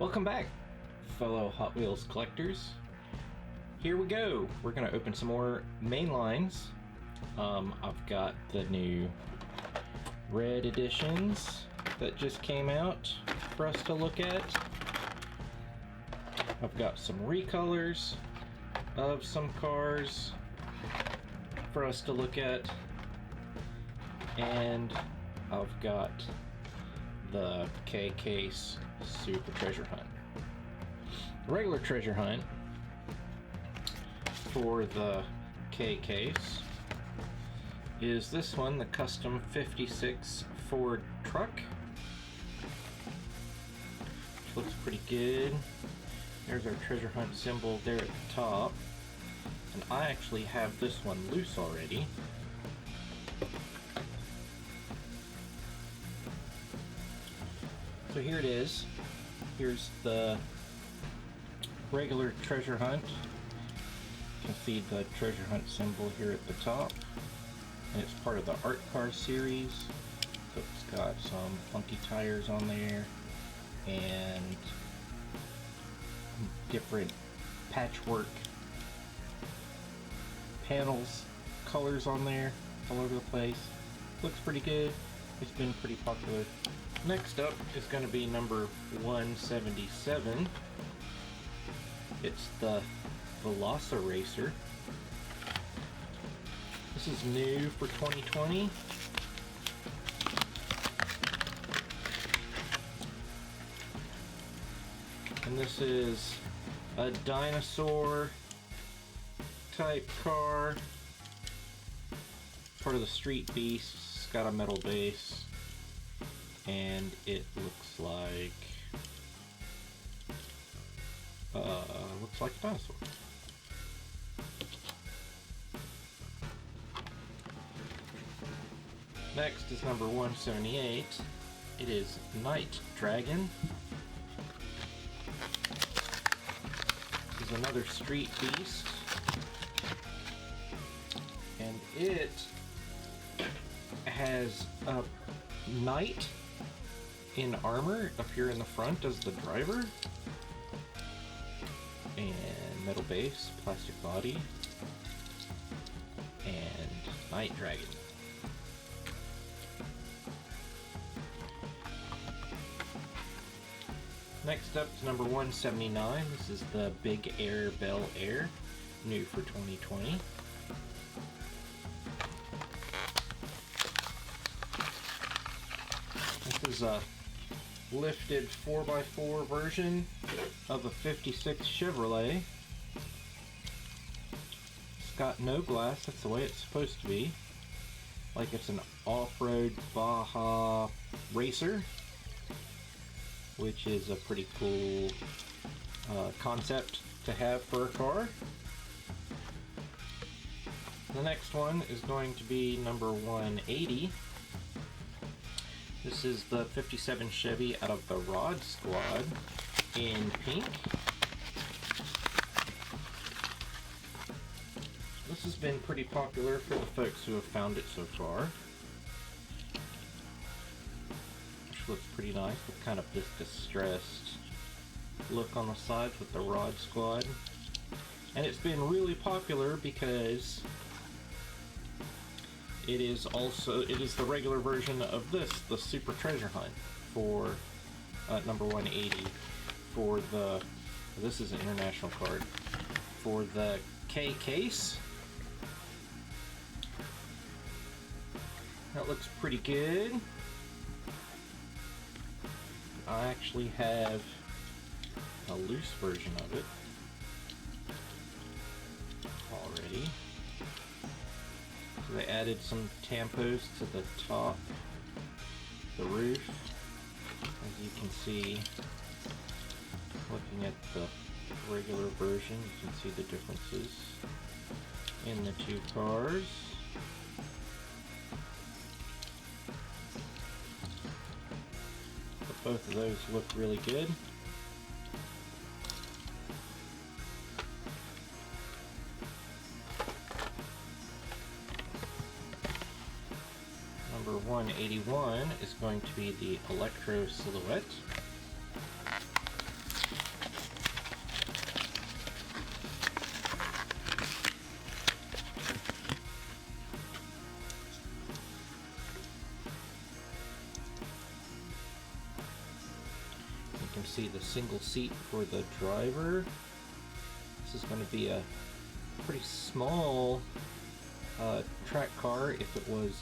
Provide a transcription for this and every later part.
Welcome back, fellow Hot Wheels collectors. Here we go. We're going to open some more Mainlines. I've got the new red editions that just came out for us to look at. I've got some recolors of some cars for us to look at, and I've got the K-Case Super Treasure Hunt. The regular treasure hunt for the K-Case is this one, the custom 56 Ford truck, which looks pretty good. There's our treasure hunt symbol there at the top, and I actually have this one loose already. So here it is. Here's the regular treasure hunt. You can see the treasure hunt symbol here at the top, and it's part of the art car series. So it's got some funky tires on there and different patchwork panels, colors on there all over the place. Looks pretty good. It's been pretty popular. Next up is going to be number 177. It's the Velocerator. This is new for 2020. And this is a dinosaur type car, part of the Street Beast. It's got a metal base, and it looks like a dinosaur. Next is number 178. It is Night Dragon. This is another Street Beast, and it has a knight in armor up here in the front as the driver, and metal base, plastic body, and Night Dragon. Next up is number 179. This is the Big Air Bel Air, new for 2020. This is a lifted 4x4 version of a 56 Chevrolet. It's got no glass, that's the way it's supposed to be. Like it's an off-road Baja racer, which is a pretty cool concept to have for a car. The next one is going to be number 180. This is the 57 Chevy out of the Rod Squad in pink. This has been pretty popular for the folks who have found it so far. Which looks pretty nice with kind of this distressed look on the sides with the Rod Squad. And it's been really popular because it is the regular version of this, the Super Treasure Hunt, for number 180 for the, this is an international card, for the K-Case. That looks pretty good. I actually have a loose version of it already. So they added some tampos to the top, the roof. As you can see, looking at the regular version, you can see the differences in the two cars. But both of those look really good. Number 181 is going to be the Electro Silhouette. can see the single seat for the driver. This is going to be a pretty small track car if it was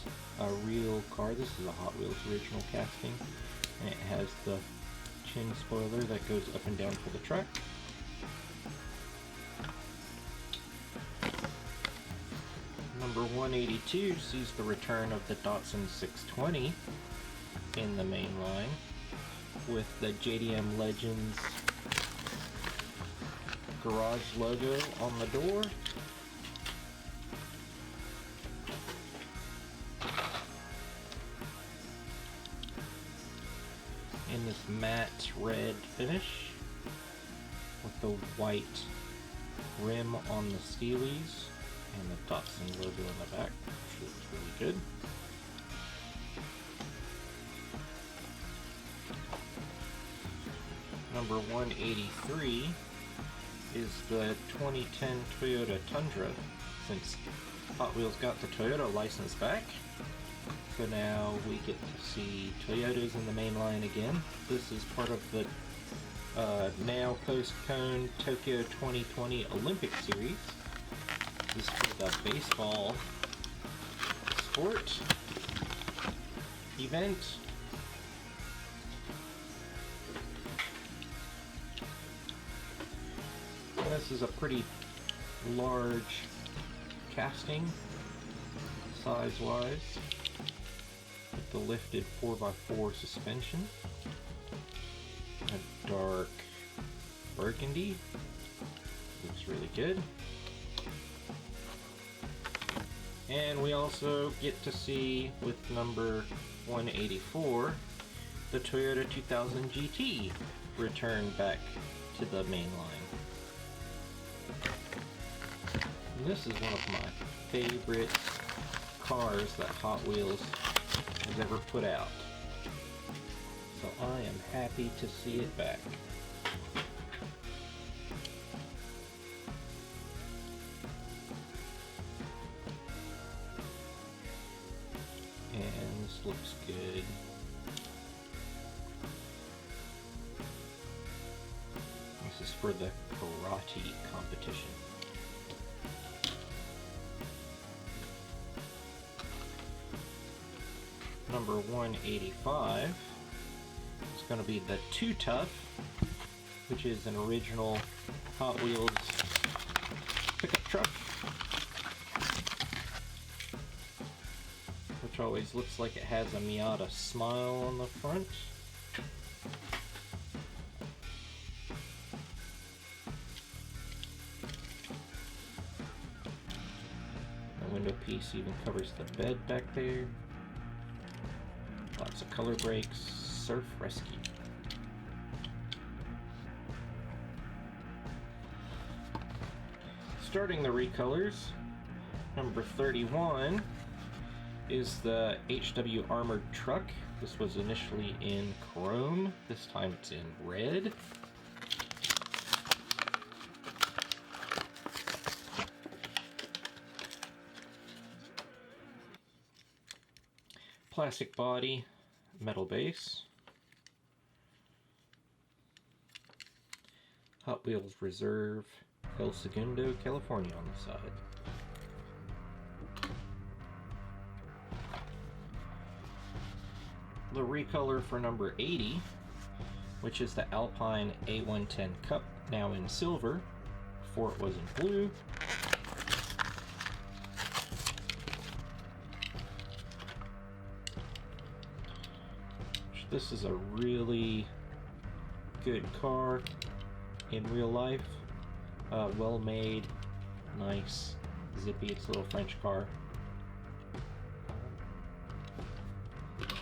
a real car. This is a Hot Wheels original casting, and it has the chin spoiler that goes up and down for the track. Number 182 sees the return of the Datsun 620 in the main line with the JDM Legends garage logo on the door. In this matte red finish with the white rim on the steelies and the Datsun logo in the back, which looks really good. Number 183 is the 2010 Toyota Tundra, since Hot Wheels got the Toyota license back. So now we get to see Toyotas in the main line again. This is part of the now postponed Tokyo 2020 Olympic Series. This is for the baseball sport event. This is a pretty large casting size-wise with the lifted 4x4 suspension. A dark burgundy. Looks really good. And we also get to see, with number 184, the Toyota 2000 GT return back to the main line. And this is one of my favorite cars that Hot Wheels has ever put out. So I am happy to see it back. And this looks good. This is for the karate competition. Number 185 is going to be the Too Tough, which is an original Hot Wheels pickup truck, which always looks like it has a Miata smile on the front. The window piece even covers the bed back there. Lots of color breaks, surf rescue. Starting the recolors, number 31 is the HW Armored Truck. This was initially in chrome, this time it's in red. Plastic body, metal base. Hot Wheels Reserve, El Segundo, California on the side. The recolor for number 80, which is the Alpine A110 Cup, now in silver. Before it was in blue. This is a really good car in real life. Well made, nice, zippy. It's a little French car.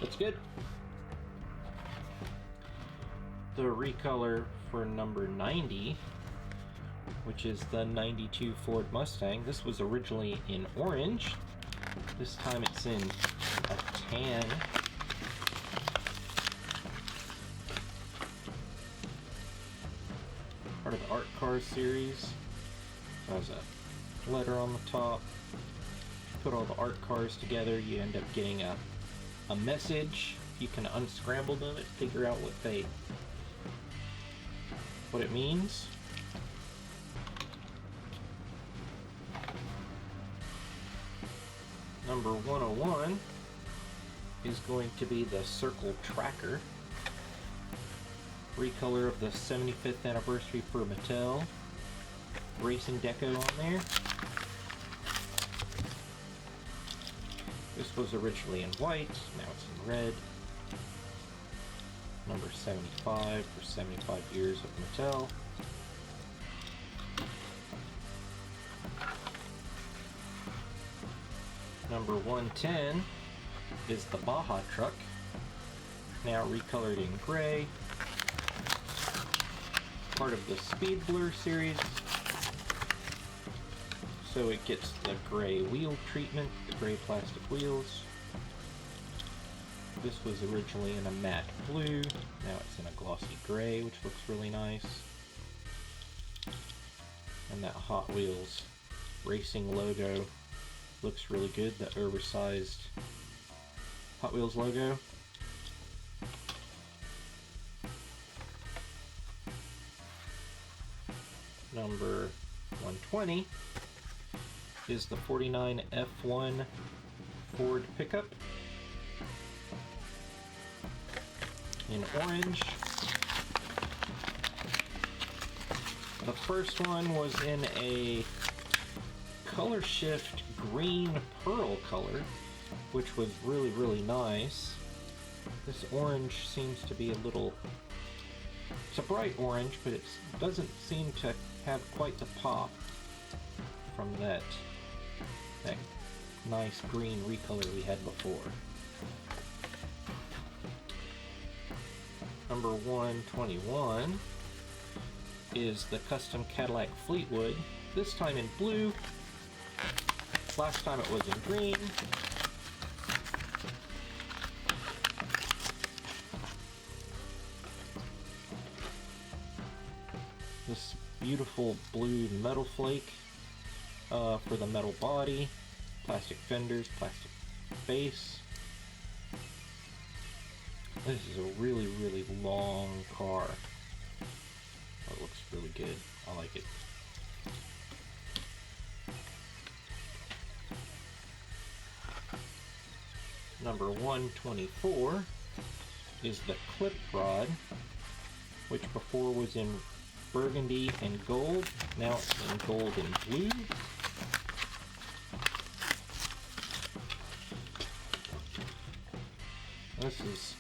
Looks good. The recolor for number 90, which is the 92 Ford Mustang. This was originally in orange. This time it's in a tan. Part of the Art Cars series. So there's a letter on the top. Put all the art cars together, you end up getting a message. You can unscramble them and figure out what they what it means. Number 101 is going to be the Circle Tracker. Recolor of the 75th anniversary for Mattel. Racing deco on there. This was originally in white, now it's in red. Number 75 for 75 years of Mattel. Number 110 is the Baja Truck, now recolored in gray. Part of the Speed Blur series, so it gets the gray wheel treatment, the gray plastic wheels. This was originally in a matte blue, now it's in a glossy gray, which looks really nice. And that Hot Wheels racing logo looks really good, the oversized Hot Wheels logo. Number 120 is the 49 F1 Ford pickup in orange. The first one was in a color shift green pearl color, which was really, really nice. This orange seems to be a little, it's a bright orange, but it doesn't seem to have quite the pop from that nice green recolor we had before. Number 121 is the custom Cadillac Fleetwood, this time in blue. Last time it was in green. This beautiful blue metal flake for the metal body, plastic fenders, plastic base. This is a really, really long car. Oh, it looks really good. I like it. Number 124 is the Clip Rod, which before was in burgundy and gold, now it's in gold and blue. This is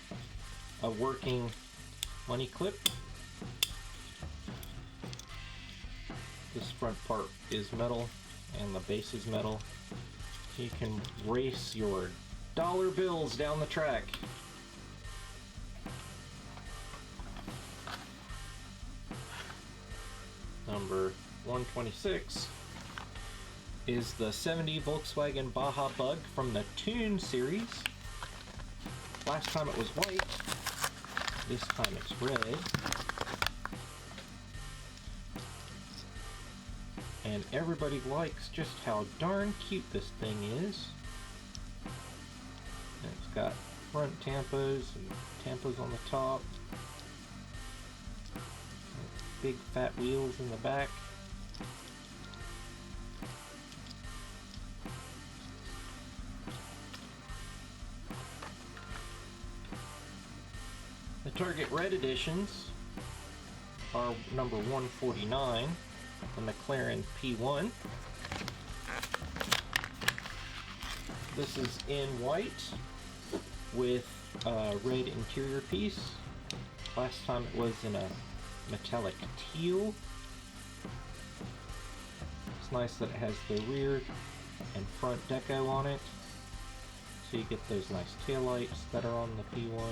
a working money clip. This front part is metal and the base is metal. You can race your dollar bills down the track. Number 126 is the 70 Volkswagen Baja Bug from the Tune series. Last time it was white, this time it's red. And everybody likes just how darn cute this thing is. And it's got front tampos and tampos on the top. Big fat wheels in the back. The Target Red editions are number 149, the McLaren P1. This is in white with a red interior piece. Last time it was in a metallic teal. It's nice that it has the rear and front deco on it, so you get those nice taillights that are on the P1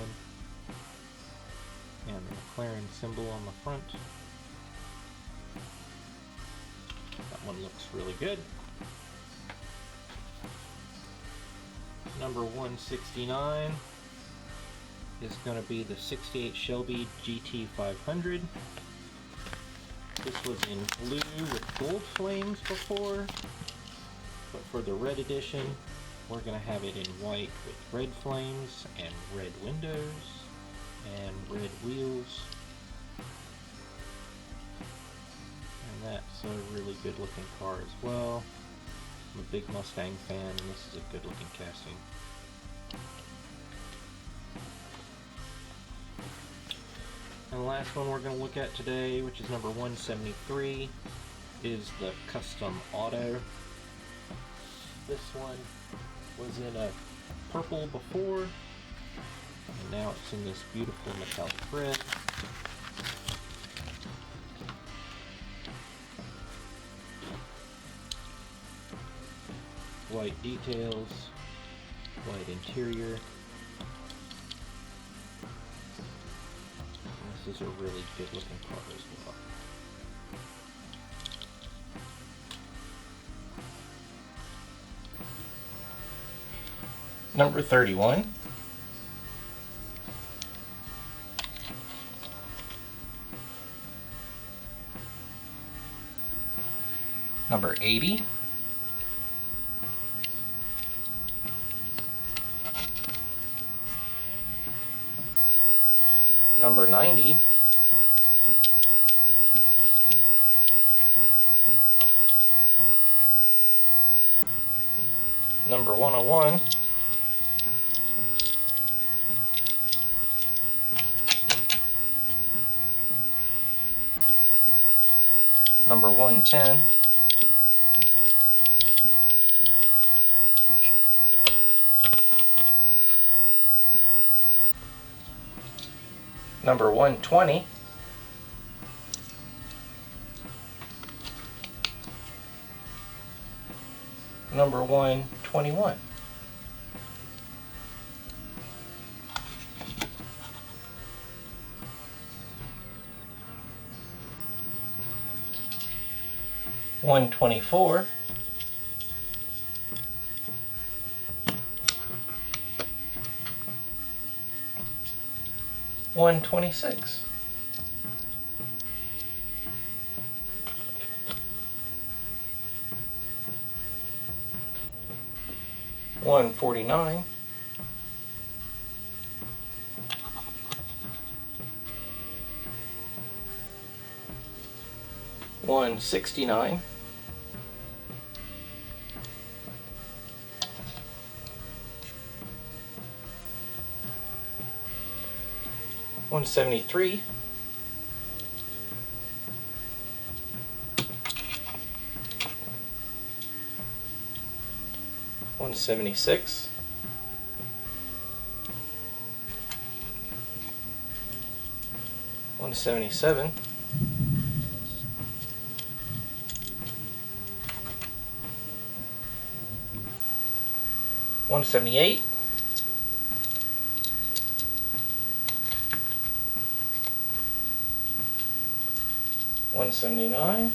and the McLaren symbol on the front. That one looks really good. Number 169 is going to be the 68 Shelby GT500. This was in blue with gold flames before, but for the red edition, we're going to have it in white with red flames and red windows and red wheels. It's a really good looking car as well. I'm a big Mustang fan, and this is a good looking casting. And the last one we're going to look at today, which is number 173, is the Custom Auto. This one was in a purple before, and now it's in this beautiful metallic red. White details, white interior. This is a really good looking car as well. Number 31. Number 80. Number 90. Number 101. Number 110. Number 120. Number 121. $124. $126. $149. $169. $173. $176. $177. $178. $179.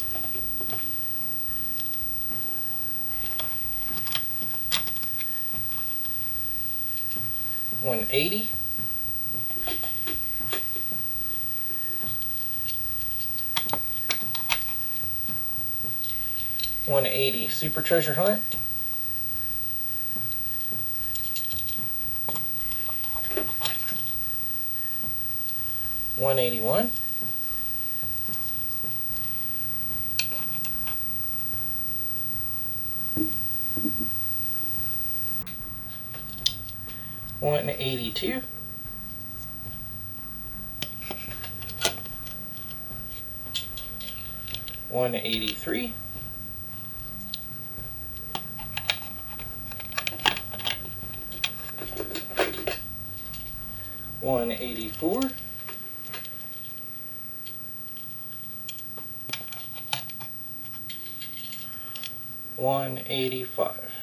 $180. $180 Super Treasure Hunt. $181. $182. $183. $184. $185.